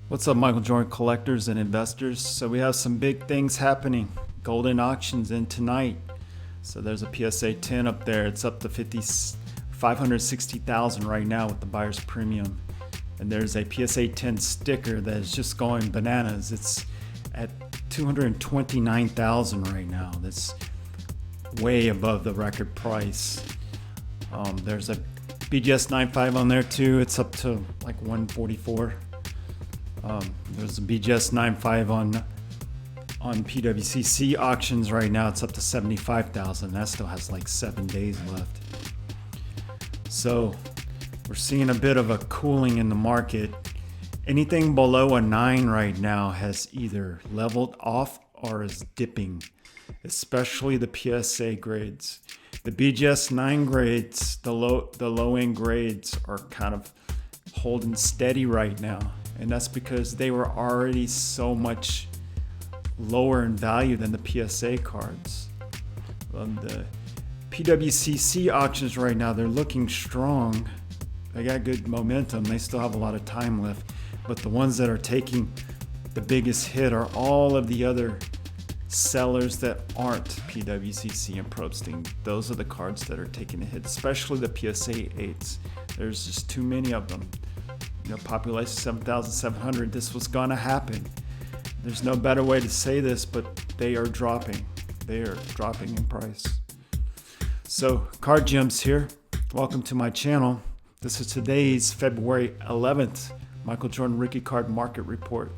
What's up, Michael Jordan collectors and investors? So we have some big things happening. Golden auctions in tonight. So there's a PSA 10 up there. It's up to 560,000 right now with the buyer's premium. And there's a PSA 10 sticker that is just going bananas. It's at 229,000 right now. That's way above the record price. There's a BGS 95 on there too. It's up to like 144. There's a BGS 95 on PWCC auctions right now. It's up to 75,000. That still has like 7 days left. So we're seeing a bit of a cooling in the market. Anything below a 9 right now has either leveled off or is dipping, especially the PSA grades. The BGS 9 grades, the low end grades are kind of holding steady right now. And that's because they were already so much lower in value than the PSA cards. The PWCC auctions right now, they're looking strong. They got good momentum. They still have a lot of time left. But the ones that are taking the biggest hit are all of the other sellers that aren't PWCC and Probstein. Those are the cards that are taking a hit, especially the PSA 8s. There's just too many of them. Population 7,700, this was gonna happen. There's no better way to say this, but they are dropping. They are dropping in price. So, Card Gems here. Welcome to my channel. This is today's February 11th Michael Jordan Rookie Card Market Report.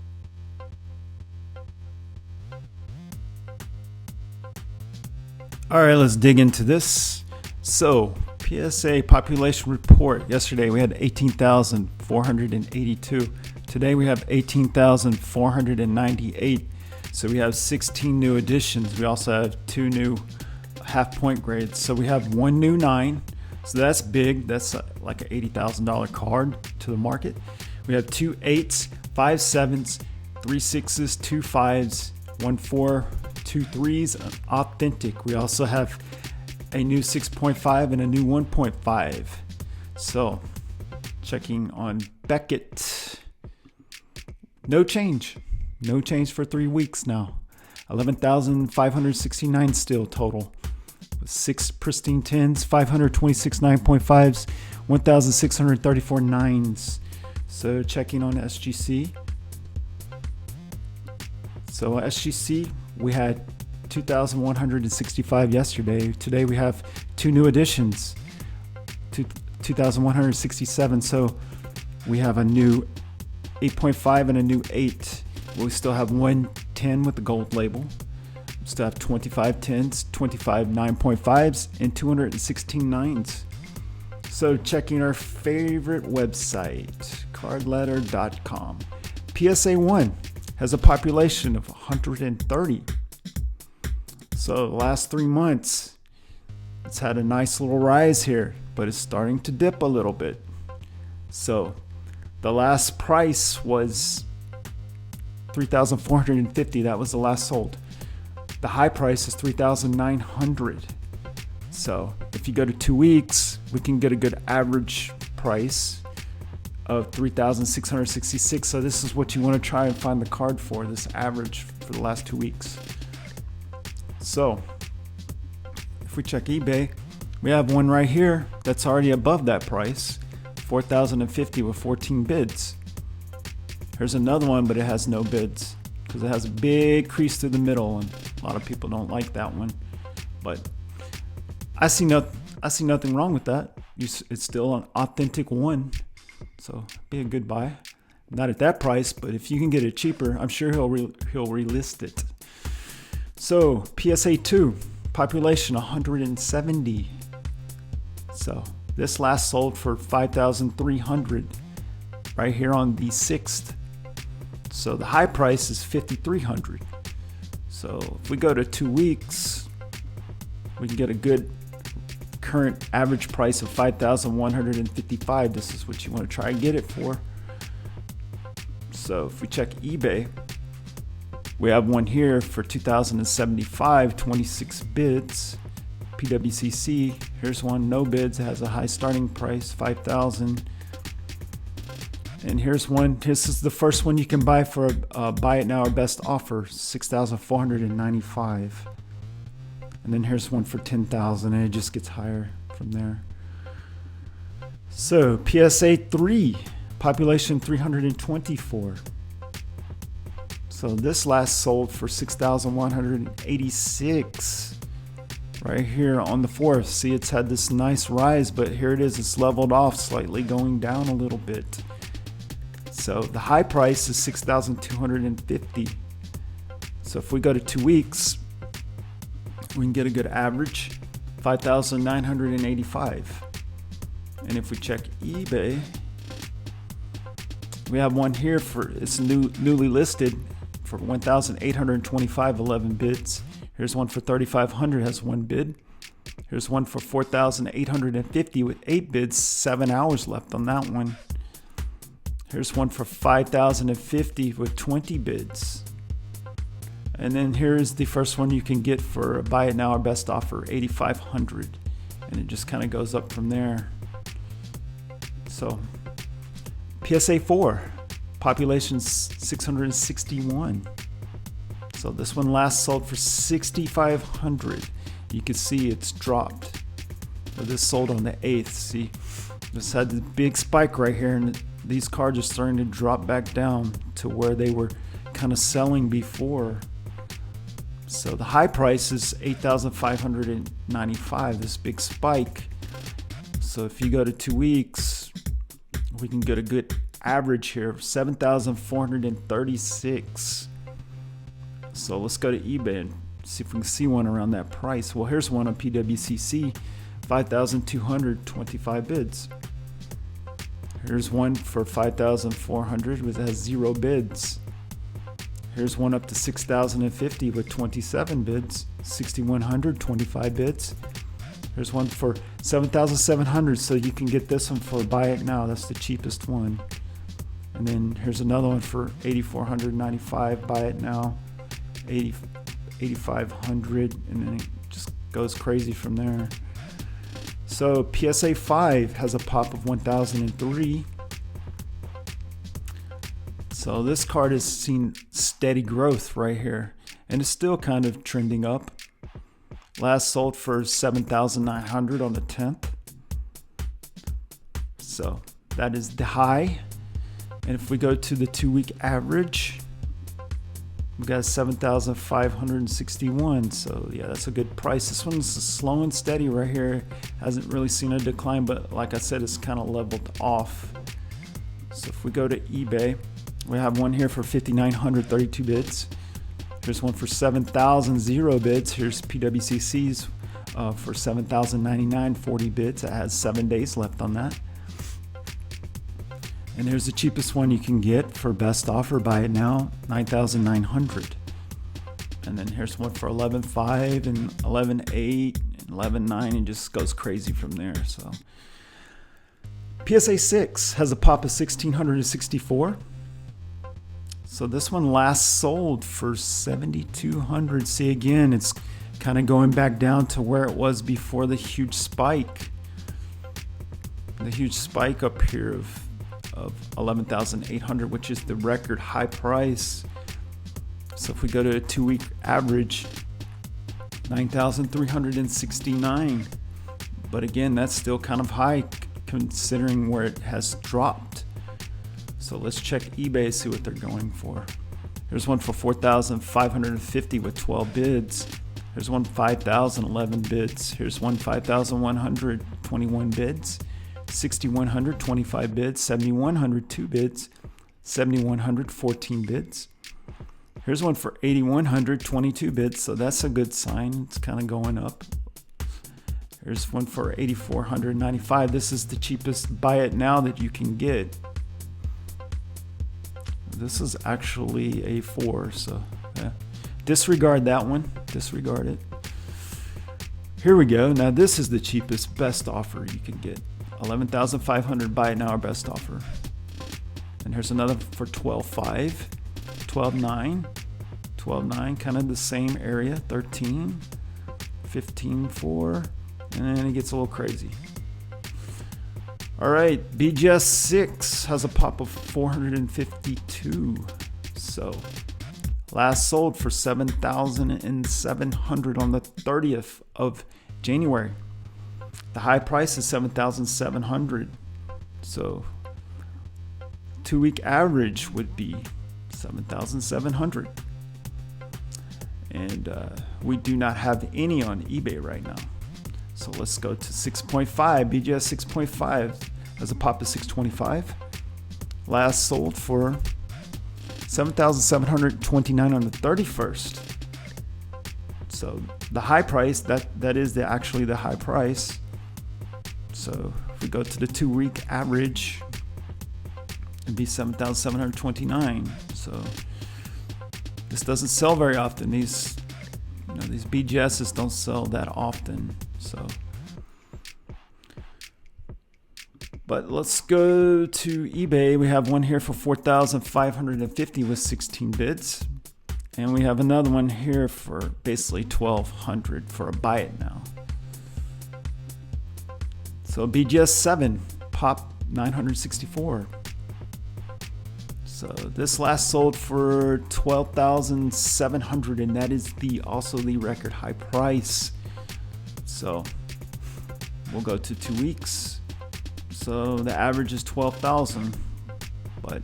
All right, let's dig into this. So, PSA population report. Yesterday we had 18,482. Today we have 18,498. So we have 16 new additions. We also have 2 new half point grades. So we have 1 new 9. So that's big. That's like an $80,000 card to the market. We have 2 8s, 5 7s, 3 6s, 2 5s, 1 4, 2 3s, authentic. We also have a new 6.5 and a new 1.5. So, checking on Beckett. No change. No change for 3 weeks now. 11,569 still total. 6 pristine 10s, 526 9.5s, 1,634 9s. So, checking on SGC. So, SGC, we had 2,165 yesterday. Today we have 2 new additions, 2,167. So we have a new 8.5 and a new 8. We still have 1 10 with the gold label. We still have 25 10s, 25 9.5s, and 216 9s. So checking our favorite website, cardletter.com. PSA 1 has a population of 130. So the last 3 months, it's had a nice little rise here, but it's starting to dip a little bit. So the last price was 3,450. That was the last sold. The high price is 3,900. So if you go to 2 weeks, we can get a good average price of 3,666. So this is what you want to try and find the card for, this average for the last 2 weeks. So, if we check eBay, we have one right here that's already above that price, 4,050 with 14 bids. Here's another one, but it has no bids because it has a big crease through the middle, and a lot of people don't like that one. But I see nothing wrong with that. It's still an authentic one, so be a good buy. Not at that price, but if you can get it cheaper, I'm sure he'll relist it. So, PSA 2, population 170. So, this last sold for 5,300 right here on the 6th. So, the high price is 5,300. So, if we go to 2 weeks, we can get a good current average price of 5,155. This is what you want to try and get it for. So, if we check eBay, we have one here for 2,075, 26 bids. PWCC, here's one, no bids. It has a high starting price, 5,000. And here's one. This is the first one you can buy for a buy it now or best offer, $6,495. And then here's one for $10,000, and it just gets higher from there. So PSA 3, population 324. So this last sold for $6,186 right here on the 4th. See, it's had this nice rise, but here it is. It's leveled off slightly, going down a little bit. So the high price is $6,250. So if we go to 2 weeks, we can get a good average, $5,985. And if we check eBay, we have one here for, it's newly listed for $1,825, 11 bids. Here's one for $3,500, has 1 bid. Here's one for $4,850 with 8 bids, 7 hours left on that one. Here's one for $5,050 with 20 bids. And then here's the first one you can get for a buy it now or best offer, $8,500. And it just kind of goes up from there. So PSA 4, population 661. So this one last sold for $6,500. You can see it's dropped. But this sold on the 8th. See, this had the big spike right here, and these cards are starting to drop back down to where they were kind of selling before. So the high price is $8,595, this big spike. So if you go to 2 weeks, we can get a good average here of $7,436. So let's go to eBay and see if we can see one around that price. Well, here's one on PWCC, 5,225 bids. Here's one for 5,400 with has 0 bids. Here's one up to 6,050 with 27 bids, 6,100, 25 bids. Here's one for 7,700, so you can get this one for buy it now. That's the cheapest one. And then here's another one for 8,495, buy it now, 8,500, and then it just goes crazy from there. So PSA 5 has a pop of 1,003. So this card has seen steady growth right here, and it's still kind of trending up. Last sold for $7,900 on the 10th. So that is the high. And if we go to the 2-week average, we've got 7,561. So yeah, that's a good price. This one's slow and steady right here. Hasn't really seen a decline, but like I said, it's kind of leveled off. So if we go to eBay, we have one here for 5,900, 32 bids. Here's one for 7,000, 0 bids. Here's PWCC's for 7,099, 40 bids. It has 7 days left on that. And here's the cheapest one you can get for best offer, buy it now, 9,900. And then here's one for 11,500 and 11,800 and 11,900, and just goes crazy from there. So PSA 6 has a pop of 1,664. So this one last sold for 7,200. See, again, it's kind of going back down to where it was before the huge spike. The huge spike up here of 11,800, which is the record high price. So if we go to a 2-week average, 9,369. But again, that's still kind of high considering where it has dropped. So let's check eBay, see what they're going for. Here's one for 4,550 with 12 bids. Here's one 5,000, 11 bids. Here's one 5,100, 21 bids. 6,100, 25 bids. 7,100, 2 bids. 7,100, 14 bids. Here's one for 8,100, 22 bids. So that's a good sign. It's kind of going up. Here's one for 8,495. This is the cheapest buy it now that you can get. This is actually a 4, so yeah. Disregard that one. Disregard it. Here we go. Now this is the cheapest best offer you can get. 11,500 buy it now or best offer. And here's another for 12,500, 12,900, 12,900, kind of the same area. 13,000, 15,400, and then it gets a little crazy. All right, BGS 6 has a pop of 452. So last sold for 7,700 on the 30th of January. The high price is 7,700. So 2-week average would be 7,700. And we do not have any on eBay right now. So let's go to 6.5. BGS 6.5 has a pop of 625. Last sold for 7,729 on the 31st. So the high price, that is actually the high price. So if we go to the 2-week average, it'd be 7,729. So this doesn't sell very often. These BGSs don't sell that often. So, but let's go to eBay. We have one here for 4,550 with 16 bids. And we have another one here for basically 1,200 for a buy it now. So BGS 7, pop 964. So this last sold for 12,700, and that is also the record high price. So we'll go to 2 weeks. So the average is 12,000, but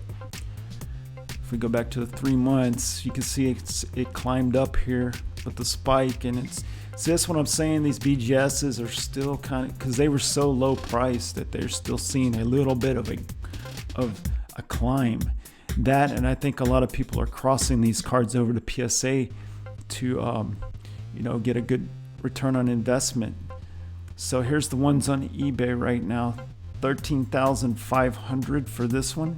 if we go back to the 3 months, you can see it climbed up here with the spike, and it's this what I'm saying. These BGSs are still kind of, because they were so low priced, that they're still seeing a little bit of a climb. That, and I think a lot of people are crossing these cards over to PSA to get a good return on investment. So here's the ones on eBay right now. 13,500 for this one.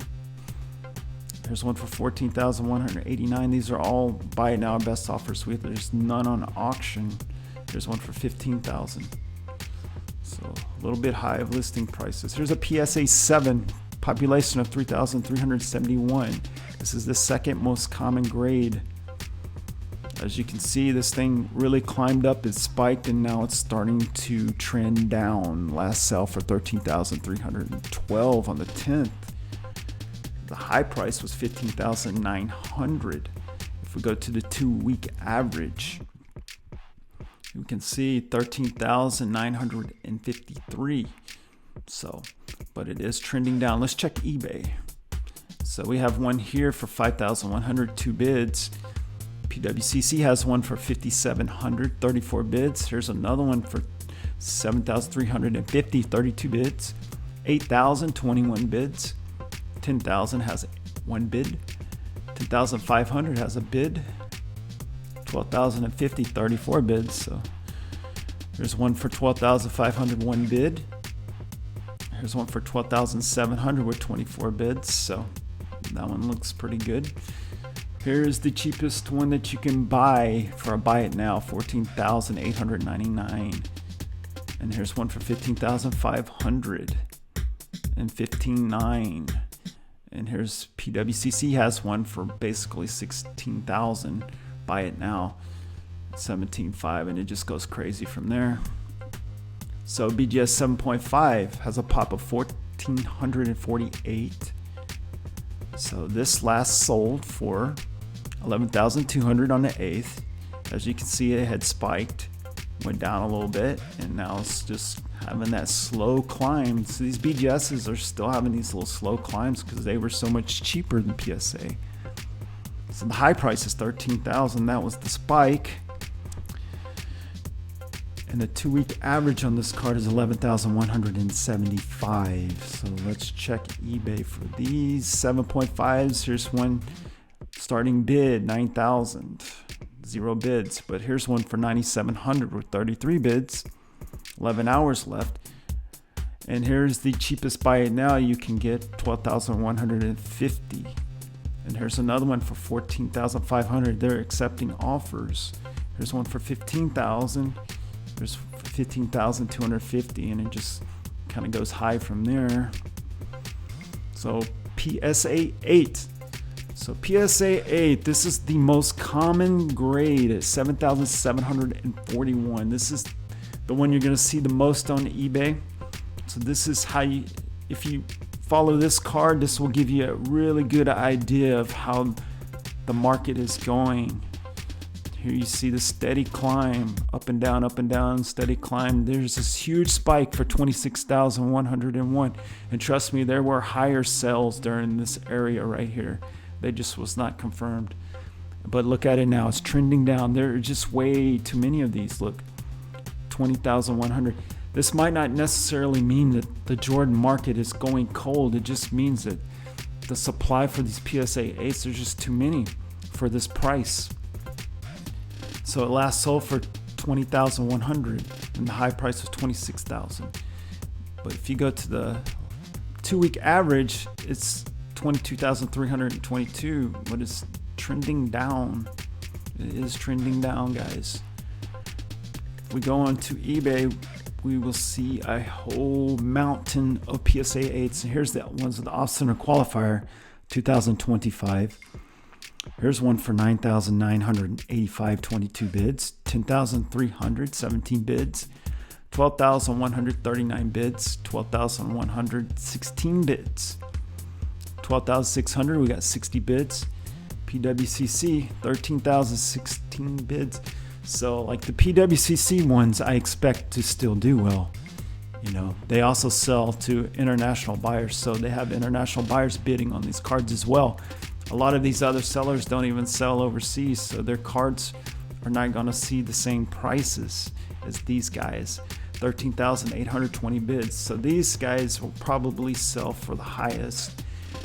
There's one for 14,189. These are all buy it now best offers. There's none on auction. There's one for 15,000. So a little bit high of listing prices. Here's a PSA 7. Population of 3,371. This is the second most common grade. As you can see, this thing really climbed up, it spiked, and now it's starting to trend down. Last sell for 13,312 on the 10th. The high price was 15,900. If we go to the 2-week average, you can see 13,953. So, but it is trending down. Let's check eBay. So we have one here for 5,100, 2 bids. PWCC has one for 5,700, 34 bids. Here's another one for 7,350, 32 bids. 8,000, 21 bids. 10,000 has 1 bid. 10,500 has a bid. 12,050, 34 bids. So there's one for 12,500, 1 bid. Here's one for 12,700 with 24 bids. So that one looks pretty good. Here's the cheapest one that you can buy for a buy it now, 14,899. And here's one for 15,500 and 15,900. And here's PWCC has one for basically 16,000. Buy it now, 17,500, and it just goes crazy from there. So BGS 7.5 has a pop of 1,448. So this last sold for 11,200 on the 8th. As you can see, it had spiked, went down a little bit, and now it's just having that slow climb. So these BGSs are still having these little slow climbs because they were so much cheaper than PSA. So the high price is 13,000. That was the spike. And the 2-week average on this card is 11,175. So let's check eBay for these 7.5s. Here's one starting bid, 9,000. 0 bids. But here's one for 9,700 with 33 bids. 11 hours left. And here's the cheapest buy it now you can get, 12,150. And here's another one for 14,500. They're accepting offers. Here's one for 15,000. There's 15,250, and it just kind of goes high from there. So PSA 8. So PSA 8, this is the most common grade at 7,741. This is the one you're going to see the most on eBay. So this is how you if you follow this card, this will give you a really good idea of how the market is going. Here you see the steady climb, up and down, steady climb. There's this huge spike for 26,101. And trust me, there were higher sells during this area right here. They just was not confirmed. But look at it now, it's trending down. There are just way too many of these. Look, 20,100. This might not necessarily mean that the Jordan market is going cold. It just means that the supply for these PSA 8s, there's just too many for this price. So it last sold for 20,100 and the high price was 26,000. But if you go to the 2-week average, it's 22,322, but it's trending down. It is trending down, guys. If we go on to eBay, we will see a whole mountain of PSA 8s. And here's the ones with the off-center qualifier, 2025. Here's one for 9,985, 22 bids, 10,300, 17 bids, 12,139 bids, 12,116 bids, 12,600, we got 60 bids, PWCC, 13,016 bids. So like the PWCC ones, I expect to still do well. You know, they also sell to international buyers, so they have international buyers bidding on these cards as well. A lot of these other sellers don't even sell overseas, so their cards are not going to see the same prices as these guys. 13,820 bids. So these guys will probably sell for the highest.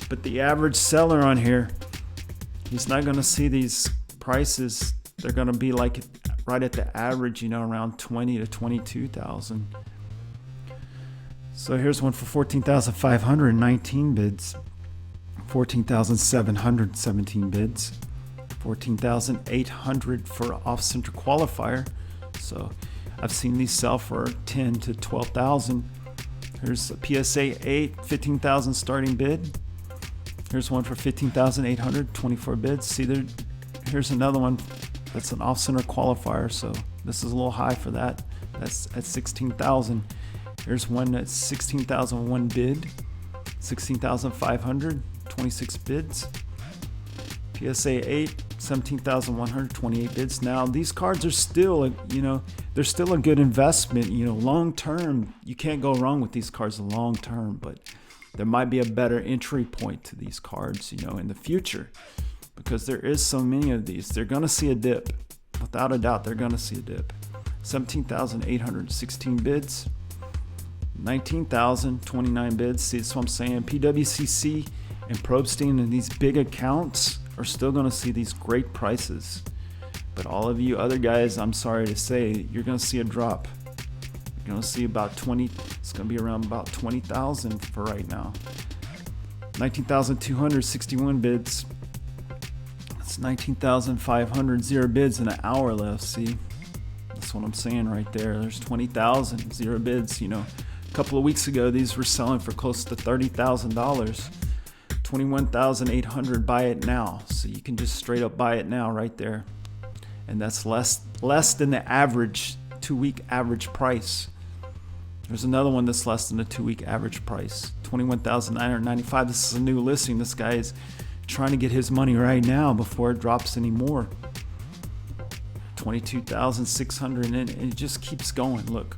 But the average seller on here, he's not going to see these prices. They're going to be like right at the average, you know, around 20 to 22,000. So here's one for 14,519 bids. 14,717 bids, 14,800 for off-center qualifier. So I've seen these sell for 10 to 12,000. Here's a PSA 8, 15,000 starting bid. Here's one for 15,800, 24 bids. See there, here's another one that's an off-center qualifier. So this is a little high for that. That's at 16,000. Here's one that's 16,001 bid, 16,500. 26 bids. PSA 8, 17,128 bids. Now these cards are still, you know, they're still a good investment, you know, long term. You can't go wrong with these cards long term, but there might be a better entry point to these cards, you know, in the future, because there is so many of these. They're going to see a dip. Without a doubt, they're going to see a dip. 17,816 bids. 19,029 bids. See, that's what I'm saying. PWCC and Probstein and these big accounts are still going to see these great prices. But all of you other guys, I'm sorry to say, you're going to see a drop. You're going to see about 20, it's going to be around about 20,000 for right now. 19,261 bids. That's 19,500, 0 bids and an hour left. See, that's what I'm saying right there. There's 20,000, 0 bids. You know, a couple of weeks ago, these were selling for close to $30,000. 21,800, buy it now. So you can just straight up buy it now right there. And that's less than the average 2-week average price. There's another one that's less than the 2-week average price, 21,995. This is a new listing. This guy is trying to get his money right now before it drops anymore. 22,600, and it just keeps going. Look,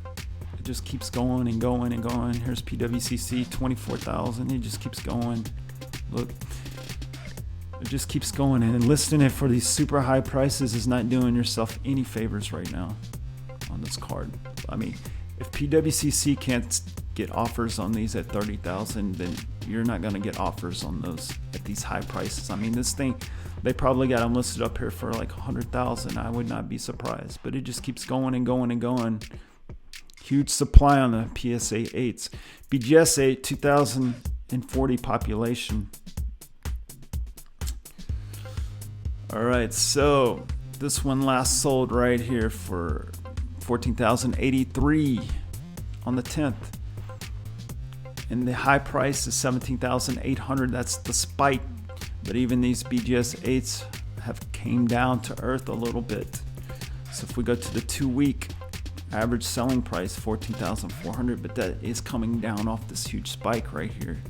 it just keeps going and going and going. Here's PWCC, 24,000. It just keeps going. Look, it just keeps going, and listing it for these super high prices is not doing yourself any favors right now on this card. I mean, if PWCC can't get offers on these at 30,000, then you're not going to get offers on those at these high prices. I mean, this thing, they probably got them listed up here for like 100,000. I would not be surprised, but it just keeps going and going and going. Huge supply on the PSA 8s. BGS 8, 2,040 population. All right, so this one last sold right here for 14,083 on the 10th. And the high price is 17,800. That's the spike. But even these BGS 8s have came down to earth a little bit. So if we go to the 2-week, Average selling price 14,400, but that is coming down off this huge spike right here.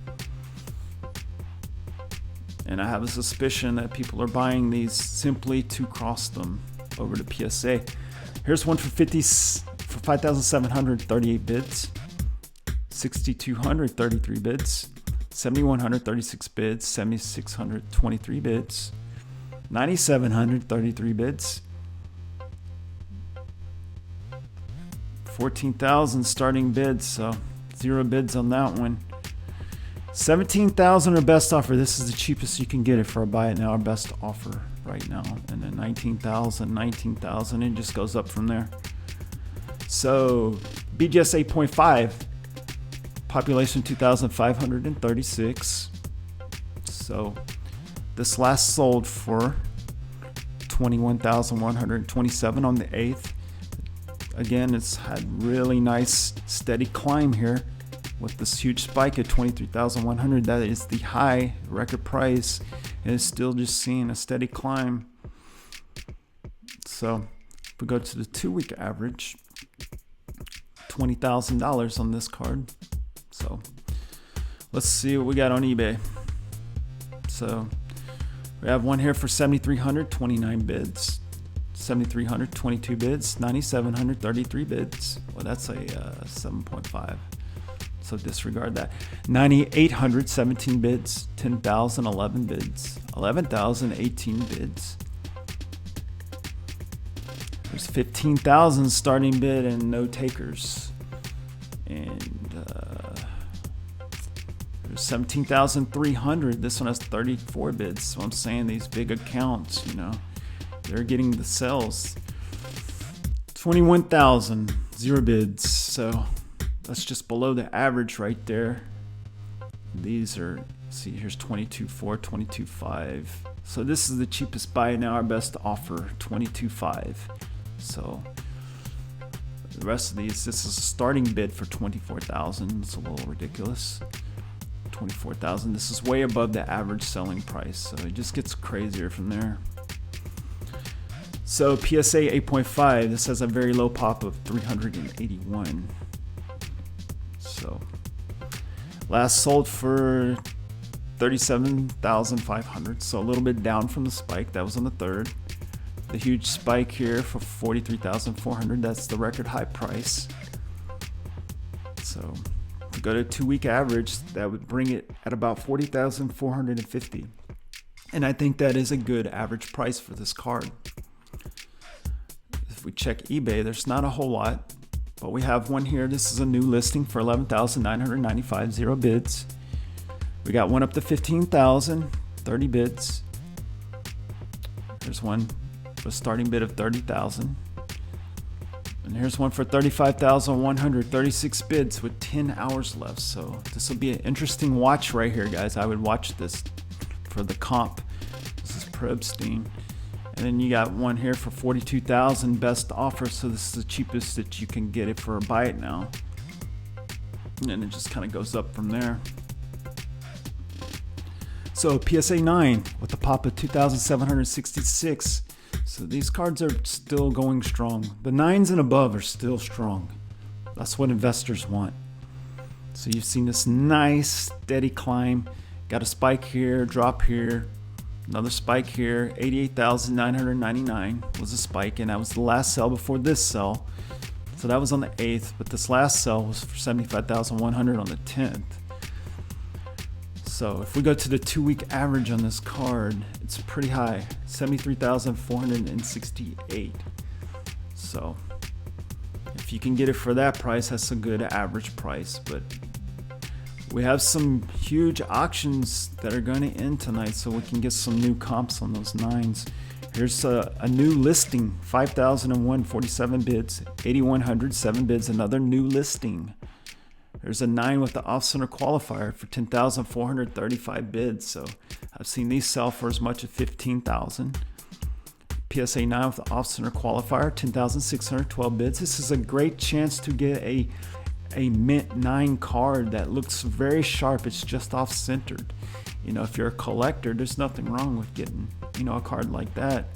And I have a suspicion that people are buying these simply to cross them over to PSA. Here's one for 5,738 bids, 6,200 33 bids, 7,100 36 bids, 7,600 23 bids, 9,700 33 bids, 14,000 starting bids, so 0 bids on that one. 17,000 our best offer. This is the cheapest you can get it for a buy it now, our best offer right now. And then 19,000, 19,000, it just goes up from there. So BGS 8.5, population 2,536. So this last sold for 21,127 on the 8th. Again, it's had really nice steady climb here with this huge spike at 23,100. That is the high record price, and it's still just seeing a steady climb. So if we go to the 2-week average, $20,000 on this card. So let's see what we got on eBay. So we have one here for 7,300, 29 bids. 7,300, 22 bids. 9,700, 33 bids. Well, that's a 7.5. So disregard that. 9,800, 17 bids. 10,000, 11 bids. 11,000, 18 bids. There's 15,000 starting bid and no takers. And there's 17,300. This one has 34 bids. So I'm saying these big accounts, you know, they're getting the sales. 21,000, 0 bids. So that's just below the average right there. These are, see, here's 22.4, 22.5. So this is the cheapest buy now, our best offer, 22.5. So the rest of these, this is a starting bid for 24,000. It's a little ridiculous. 24,000. This is way above the average selling price, so it just gets crazier from there. So PSA 8.5, this has a very low pop of 381. So last sold for 37,500, so a little bit down from the spike. That was on the 3rd. The huge spike here for 43,400, that's the record high price. So if we go to 2-week average, that would bring it at about 40,450. And I think that is a good average price for this card. If we check eBay, there's not a whole lot, but we have one here. This is a new listing for 11,995, 0 bids. We got one up to 15,000, 30 bids. There's one with a starting bid of 30,000. And here's one for 35,100, 36 bids with 10 hours left. So this will be an interesting watch right here, guys. I would watch this for the comp. This is Probstein. And then you got one here for 42,000, best offer. So this is the cheapest that you can get it for a buy it now. And then it just kind of goes up from there. So PSA 9 with a pop of 2,766. So these cards are still going strong. The 9s and above are still strong. That's what investors want. So you've seen this nice steady climb. Got a spike here, drop here, another spike here. 88,999 was a spike, and that was the last sell before this sell. So that was on the 8th, but this last sell was for 75,100 on the 10th. So if we go to the 2-week average on this card, it's pretty high, 73,468. So if you can get it for that price, that's a good average price. But we have some huge auctions that are going to end tonight, so we can get some new comps on those 9s. Here's a new listing, 5,001, 47 bids, 8,100, 7 bids, another new listing. There's a 9 with the off-center qualifier for 10,435 bids. So I've seen these sell for as much as 15,000. PSA 9 with the off-center qualifier, 10,612 bids. This is a great chance to get a mint 9 card that looks very sharp. It's just off-centered. You know, if you're a collector, there's nothing wrong with getting, you know, a card like that.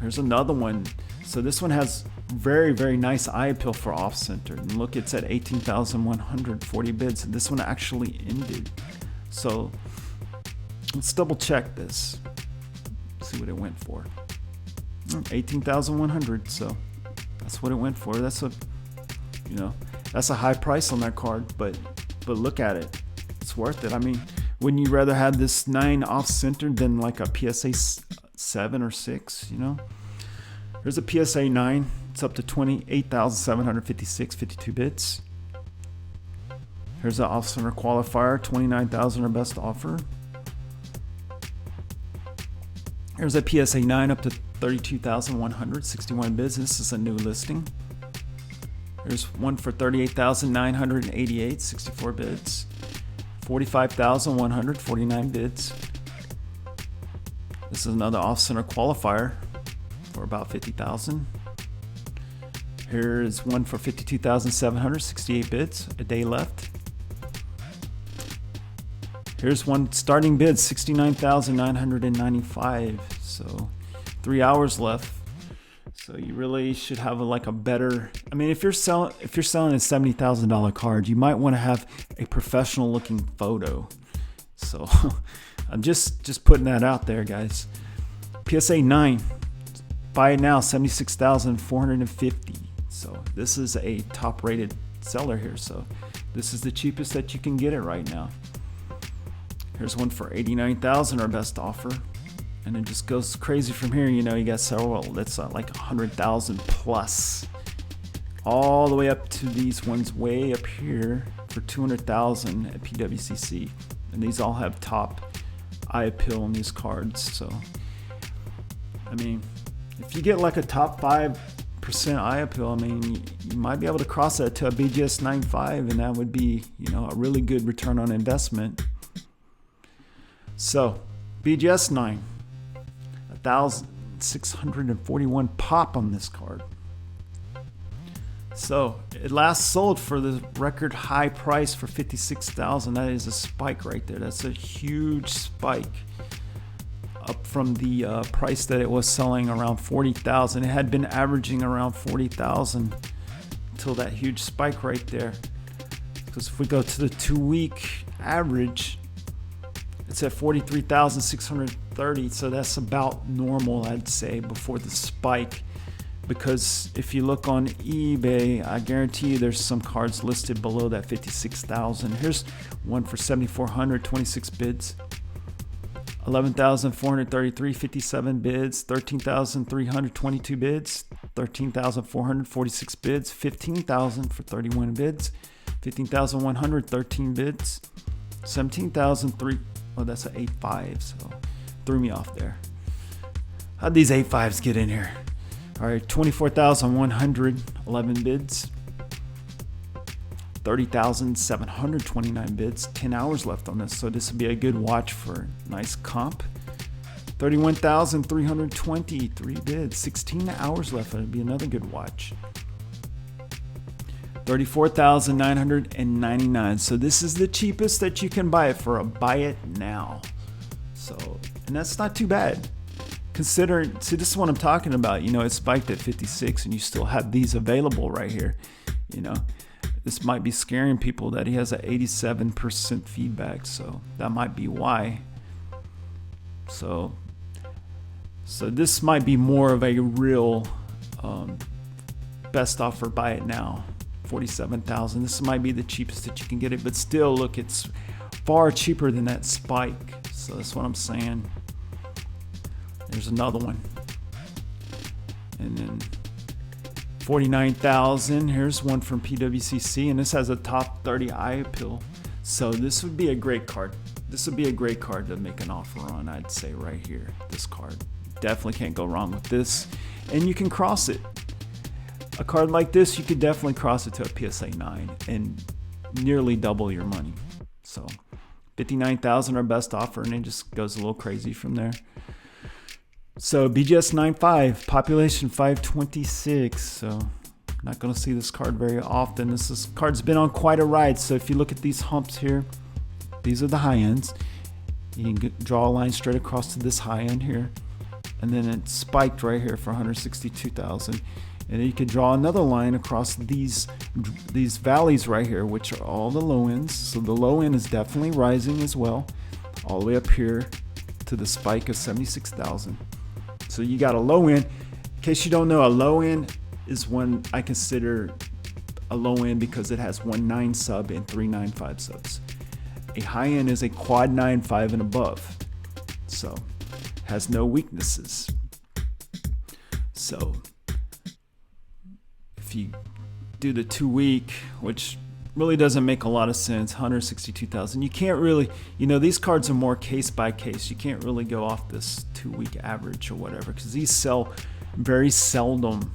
Here's another one. So this one has very, very nice eye appeal for off-center. And look, it's at 18,140 bids. And this one actually ended. So let's double check this. See what it went for. 18,100. So that's what it went for. That's a, you know, that's a high price on that card, but look at it. It's worth it. I mean, wouldn't you rather have this 9 off-center than like a PSA 7 or 6, you know? Here's a PSA 9. It's up to 28,756, 52 bits. Here's an off-center qualifier, 29,000 our best offer. Here's a PSA 9 up to 32,100, 61 bids. This is a new listing. There's one for 38,988, 64 bids. 45,100, 49 bids. This is another off-center qualifier for about 50,000. Here's one for 52,700, 68 bids. A day left. Here's one starting bid, 69,995. So 3 hours left. So you really should have like a better. I mean, if you're selling a $70,000 card, you might want to have a professional looking photo. So I'm just putting that out there, guys. PSA 9, buy it now, 76,450. So this is a top rated seller here. So this is the cheapest that you can get it right now. Here's one for 89,000, our best offer. And it just goes crazy from here. You know, you got several that's like 100,000 plus, all the way up to these ones way up here for 200,000 at PWCC. And these all have top eye appeal on these cards. So, I mean, if you get like a top 5% eye appeal, I mean, you might be able to cross that to a BGS 9.5, and that would be, you know, a really good return on investment. So, BGS 9. 1,641 pop on this card. So it last sold for the record high price for 56,000. That is a spike right there. That's a huge spike up from the price that it was selling around 40,000. It had been averaging around 40,000 until that huge spike right there. Because if we go to the 2-week average, it's at 43,630, so that's about normal, I'd say, before the spike. Because if you look on eBay, I guarantee you there's some cards listed below that 56,000. Here's one for 7,400, 26 bids. 11,433, 57 bids. 13,322 bids. 13,446 bids. 15,000 for 31 bids. 15,100, 13 bids. 17,003. Oh, that's an 8.5, so threw me off there. How'd these 8.5s get in here? All right, 24,100, 11 bids. 30,729 bids, 10 hours left on this, so this would be a good watch for nice comp. 31,320, 3 bids, 16 hours left, it'd be another good watch. 34,999. So this is the cheapest that you can buy it for a buy it now. So, and that's not too bad. Considering, see, this is what I'm talking about. You know, it spiked at 56 and you still have these available right here. You know, this might be scaring people that he has an 87% feedback. So that might be why. So this might be more of a real best offer, buy it now. 47,000. This might be the cheapest that you can get it, but still, look, it's far cheaper than that spike. So that's what I'm saying. There's another one, and then 49,000. Here's one from PWCC, and this has a top 30 eye appeal. So this would be a great card. This would be a great card to make an offer on. I'd say right here, this card. Definitely can't go wrong with this, and you can cross it. A card like this, you could definitely cross it to a PSA 9 and nearly double your money. So 59,000 our best offer, and it just goes a little crazy from there. So BGS 9.5, population 526. So not going to see this card very often. This card's been on quite a ride. So if you look at these humps here, these are the high ends. You can draw a line straight across to this high end here. And then it spiked right here for 162,000. And then you could draw another line across these valleys right here, which are all the low ends. So the low end is definitely rising as well, all the way up here to the spike of 76,000. So you got a low end. In case you don't know, a low end is one I consider a low end because it has 1.9 sub and 3.95 subs. A high end is a quad 9.5 and above. So has no weaknesses. So if you do the 2 week, which really doesn't make a lot of sense, 162,000, you can't really, these cards are more case by case. You can't really go off this 2 week average or whatever, because these sell very seldom.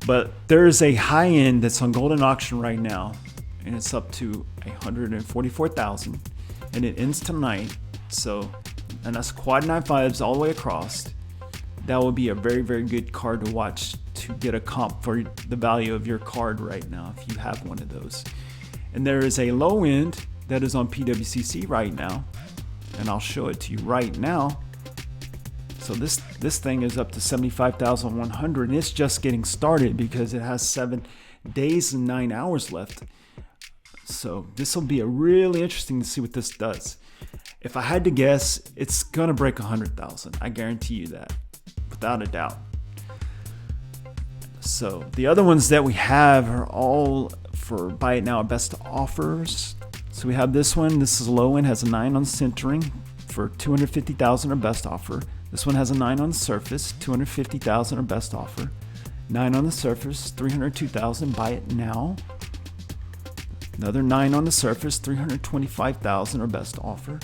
But there is a high end that's on golden auction right now, and it's up to 144,000, and it ends tonight. So, and that's quad 9.5s all the way across. That would be a very, very good card to watch to get a comp for the value of your card right now if you have one of those. And there is a low end that is on PWCC right now, and I'll show it to you right now. So this thing is up to 75,100, and it's just getting started because it has 7 days and 9 hours left. So this will be really interesting to see what this does. If I had to guess, it's gonna break 100,000. I guarantee you that, without a doubt. So the other ones that we have are all for buy it now best offers. So we have this one. This is low end, has a 9 on centering for 250,000 or best offer. This one has a 9 on the surface, 250,000 or best offer. 9 on the surface, 302,000. Buy it now. Another 9 on the surface, 325,000 or best offer.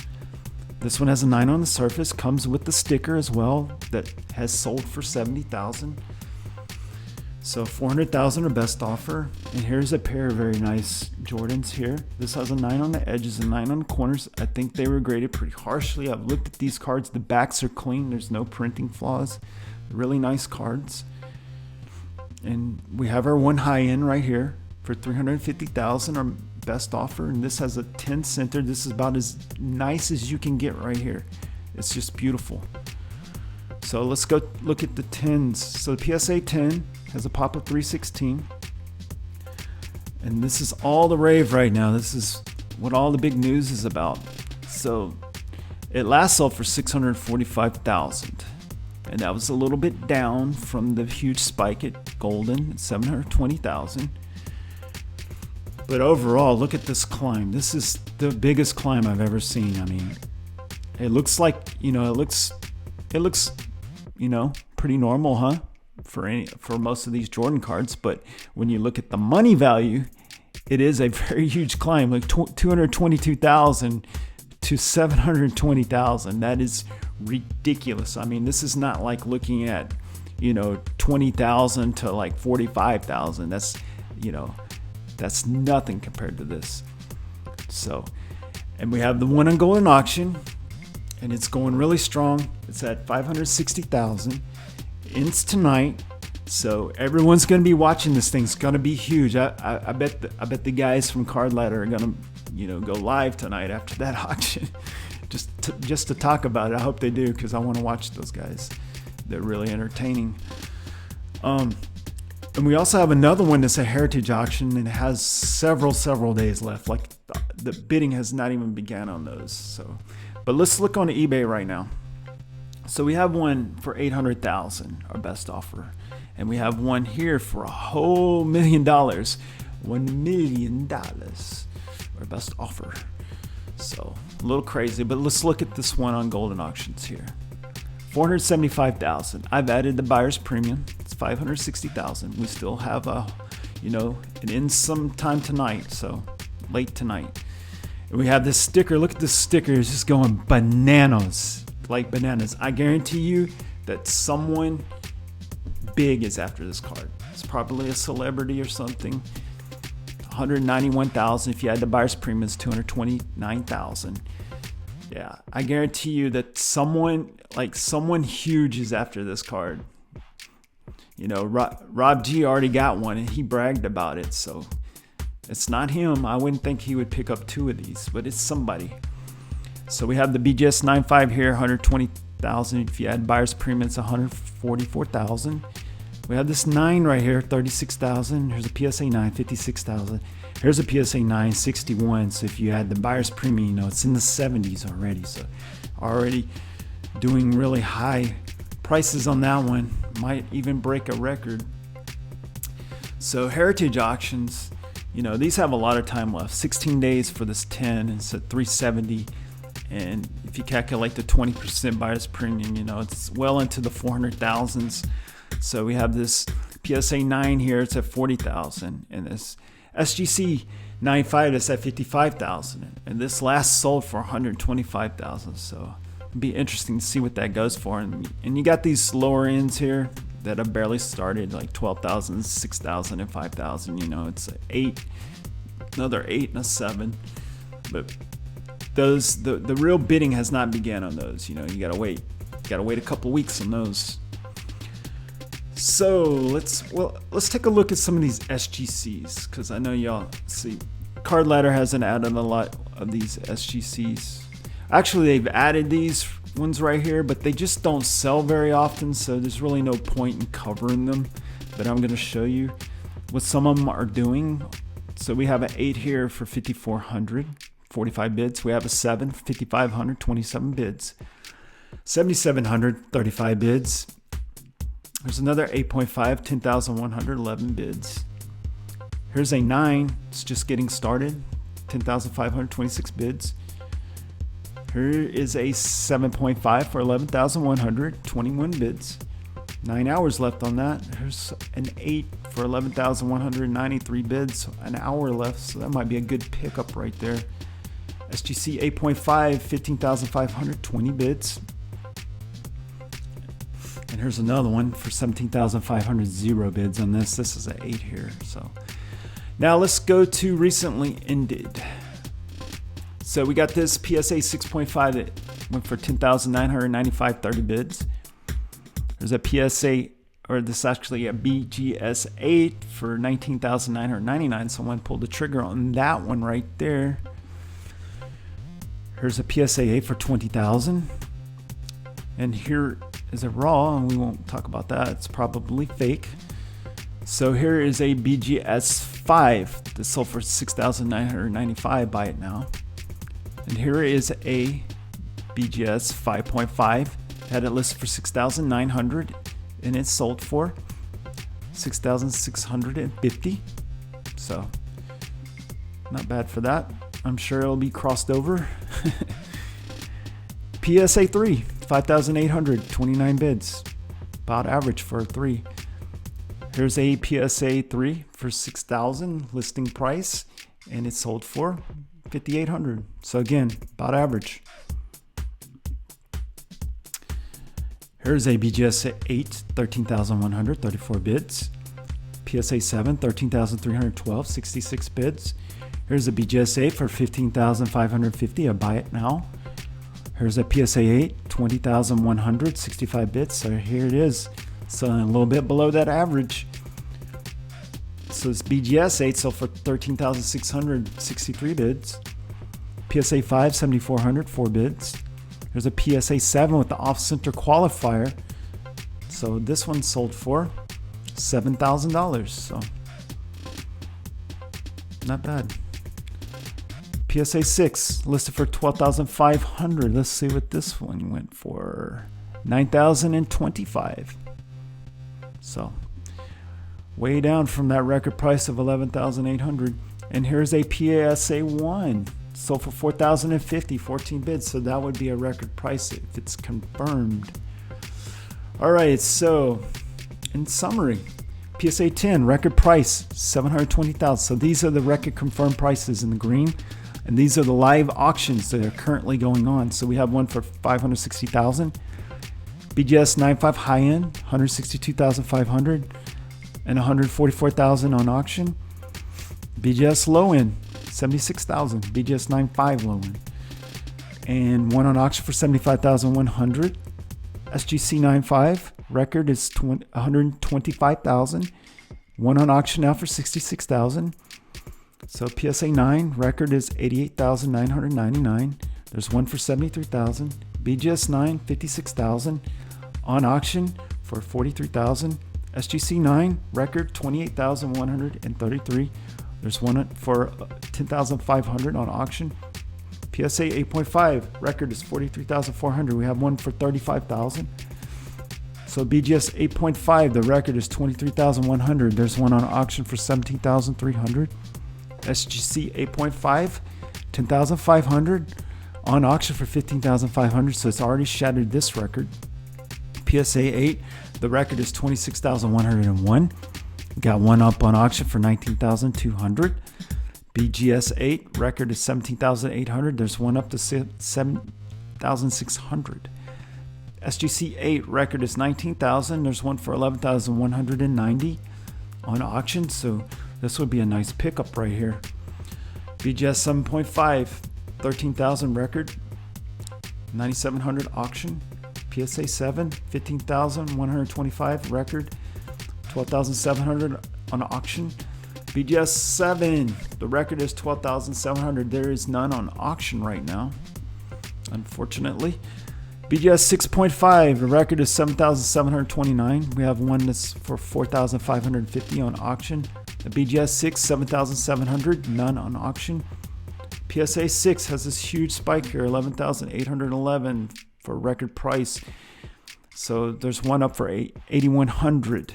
This one has a 9 on the surface, comes with the sticker as well that has sold for 70,000. So 400,000 or best offer. And here's a pair of very nice Jordans here. This has a 9 on the edges and 9 on the corners. I think they were graded pretty harshly. I've looked at these cards. The backs are clean. There's no printing flaws. Really nice cards. And we have our one high end right here for 350,000, our best offer. And this has a 10 center. This is about as nice as you can get right here. It's just beautiful. So let's go look at the 10s. So the PSA 10 has a pop of 316. And this is all the rave right now. This is what all the big news is about. So it last sold for 645,000. And that was a little bit down from the huge spike at golden at 720,000. But overall, look at this climb. This is the biggest climb I've ever seen. I mean, it looks like, it looks, pretty normal, huh? For most of these Jordan cards. But when you look at the money value, it is a very huge climb, like 222,000 to 720,000. That is ridiculous. I mean, this is not like looking at, 20,000 to like 45,000. That's, that's nothing compared to this. So, and we have the one on golden auction, and it's going really strong. It's at 560,000. Ends tonight, so everyone's going to be watching this thing. It's going to be huge. I bet the guys from Card Ladder are going to, go live tonight after that auction, just to talk about it. I hope they do, because I want to watch those guys. They're really entertaining. And we also have another one that's a heritage auction, and it has several days left. Like the bidding has not even begun on those. So, but let's look on eBay right now. So we have one for 800,000, our best offer, and we have one here for a whole $1 million, $1 million, our best offer. So a little crazy, but let's look at this one on golden auctions here. 475,000. I've added the buyer's premium. It's 560,000. We still have it ends sometime tonight, so late tonight. And we have this sticker. Look at this sticker. It's just going bananas. Like bananas. I guarantee you that someone big is after this card. It's probably a celebrity or something. 191,000. If you add the buyer's premium, it's 229,000. Yeah, I guarantee you that someone huge is after this card. Rob G already got one, and he bragged about it. So it's not him. I wouldn't think he would pick up 2 of these, but it's somebody. So we have the BGS 9.5 here, 120,000. If you add buyer's premium, it's 144,000. We have this 9 right here, 36,000. Here's a PSA 9, 56,000. Here's a PSA 9, 61. So if you had the buyer's premium, you know, it's in the 70s already. So already doing really high prices on that one. Might even break a record. So Heritage Auctions, you know, these have a lot of time left. 16 days for this 10, and it's at 370. And if you calculate the 20% buyer's premium, you know, it's well into the 400,000s. So we have this PSA 9 here, it's at 40,000, and this SGC 95 is at 55,000, and this last sold for 125,000. So it'd be interesting to see what that goes for. And you got these lower ends here that have barely started, like 12,000, 6,000, and 5,000. You know, it's an 8, another 8 and a 7. But those, the real bidding has not begun on those. You know, you gotta wait. You gotta wait a couple weeks on those. So let's take a look at some of these SGCs, because I know y'all see Card Ladder hasn't added a lot of these SGCs. Actually, they've added these ones right here, but they just don't sell very often, so there's really no point in covering them. But I'm going to show you what some of them are doing. So we have an 8 here for 5,400, 45 bids. We have a 7, 5,500, 27 bids. 7,700, 35 bids. There's another 8.5, 10,100, 11 bids. Here's a 9, it's just getting started, 10,500, 26 bids. Here is a 7.5 for 11,100, 21 bids. 9 hours left on that. Here's an 8 for 11,193 bids, an hour left, so that might be a good pickup right there. SGC 8.5, 15,500, 20 bids. And here's another one for 17,500, 0 bids on this. This is an 8 here. So now let's go to recently ended. So we got this PSA 6.5 that went for 10,995, 30 bids. There's a PSA, or this is actually a BGS 8 for 19,999. Someone pulled the trigger on that one right there. Here's a PSA 8 for 20,000. And here is a raw, and we won't talk about that. It's probably fake. So here is a BGS 5 that sold for 6,995. Buy it now. And here is a BGS 5.5. Had it listed for 6,900, and it sold for 6,650. So not bad for that. I'm sure it'll be crossed over. PSA 3, 5,800, 29 bids. About average for a 3. Here's a PSA 3 for 6,000 listing price, and it sold for 5,800. So again, about average. Here's a BGS 8, 13,100, 34 bids. PSA 7, 13,312, 66 bids. Here's a BGS 8 for 15,550. I buy it now. Here's a PSA 8, 20,100, 65 bids. So here it is. So a little bit below that average. So this BGS 8 sold for 13,600, 63 bids. PSA 5, 7,400, 4 bids. There's a PSA 7 with the off-center qualifier. So this one sold for $7,000. So not bad. PSA 6 listed for 12,500. Let's see what this one went for. 9,025. So way down from that record price of 11,800. And here's a PSA 1. Sold for 4,050, 14 bids. So that would be a record price if it's confirmed. All right, so in summary, PSA 10 record price 720,000. So these are the record confirmed prices in the green, and these are the live auctions that are currently going on. So we have one for 560,000, BGS 95 high end 162,500, and 144,000 on auction. BGS low end 76,000, BGS 95 low end, and one on auction for 75,100. SGC 95 record is 125,000. One on auction now for 66,000. So PSA 9 record is 88,999. There's one for 73,000. BGS 9 56,000 on auction for 43,000. SGC 9 record 28,133. There's one for 10,500 on auction. PSA 8.5 record is 43,400. We have one for 35,000. So BGS 8.5, the record is 23,100. There's one on auction for 17,300. SGC 8.5, 10,500 on auction for 15,500. So it's already shattered this record. PSA 8, the record is 26,101. Got one up on auction for 19,200. BGS 8 record is 17,800. There's one up to 7,600. SGC 8 record is 19,000. There's one for 11,190 on auction. So this would be a nice pickup right here. BGS 7.5, 13,000 record, 9,700 auction. PSA 7, 15,125 record, 12,700 on auction. BGS 7, the record is 12,700. There is none on auction right now, unfortunately. BGS 6.5, the record is 7,729. We have one that's for 4,550 on auction. The BGS 6, 7,700, none on auction. PSA 6 has this huge spike here, 11,811 for record price. So there's one up for 8,100.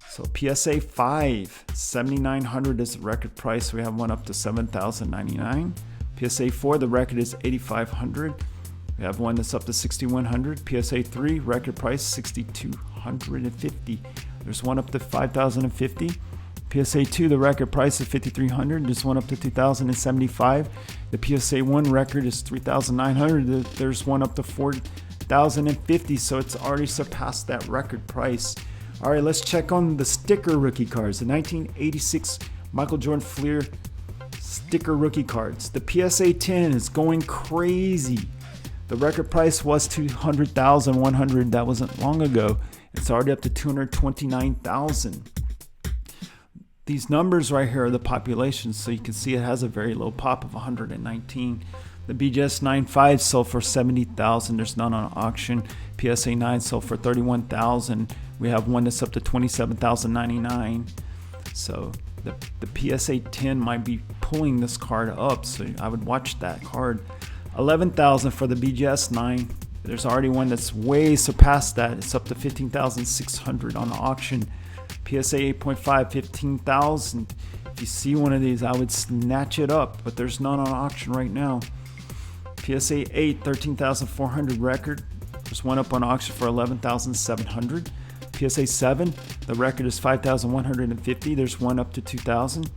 So PSA 5, 7,900 is the record price. We have one up to 7,099. PSA 4, the record is 8,500. We have one that's up to 6,100. PSA 3, record price 6,250. There's one up to 5,050. PSA 2, the record price is 5,300. There's one up to 2,075. The PSA 1 record is 3,900. There's one up to 4,050. So it's already surpassed that record price. All right, let's check on the sticker rookie cards. The 1986 Michael Jordan Fleer sticker rookie cards. The PSA 10 is going crazy. The record price was 200,100. That wasn't long ago. It's already up to 229,000. These numbers right here are the population, so you can see it has a very low pop of 119. The BGS 9.5 sold for 70,000. There's none on auction. PSA 9 sold for 31,000. We have one that's up to 27,099. So the PSA 10 might be pulling this card up, so I would watch that card. 11,000 for the BGS 9. There's already one that's way surpassed that. It's up to 15,600 on auction. PSA 8.5, 15,000. If you see one of these, I would snatch it up, but there's none on auction right now. PSA 8, 13,400 record. There's one up on auction for 11,700. PSA 7, the record is 5,150. There's one up to 2,000.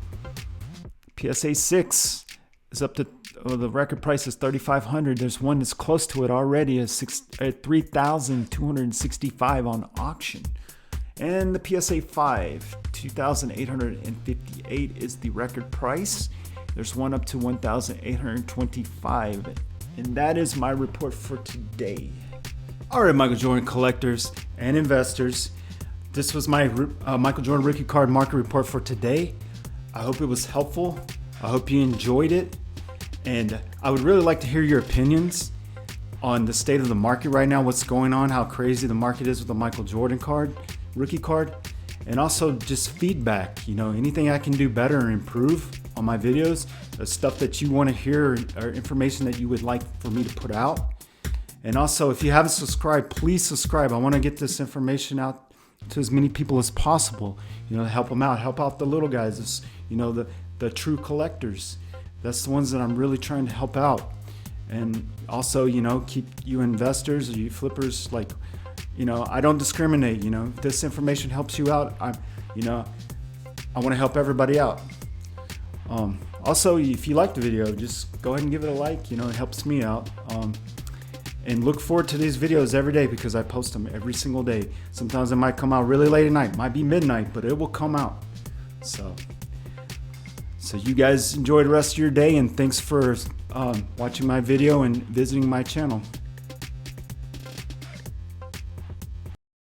PSA 6 is up to, the record price is 3,500. There's one that's close to it already at 3,265 on auction. And the PSA 5, 2,858 is the record price. There's one up to 1,825. And that is my report for today. All right, Michael Jordan collectors and investors. This was my Michael Jordan rookie card market report for today. I hope it was helpful. I hope you enjoyed it. And I would really like to hear your opinions on the state of the market right now, what's going on, how crazy the market is with the Michael Jordan card, rookie card, and also just feedback, anything I can do better and improve on my videos, the stuff that you want to hear or information that you would like for me to put out. And also, if you haven't subscribed, please subscribe. I want to get this information out to as many people as possible, help them out, help out the little guys, the true collectors. That's the ones that I'm really trying to help out. And also, keep you investors or you flippers, I don't discriminate. If this information helps you out, I want to help everybody out. Also, if you like the video, just go ahead and give it a like. It helps me out. And look forward to these videos every day because I post them every single day. Sometimes it might come out really late at night, might be midnight, but it will come out. So you guys enjoy the rest of your day, and thanks for watching my video and visiting my channel.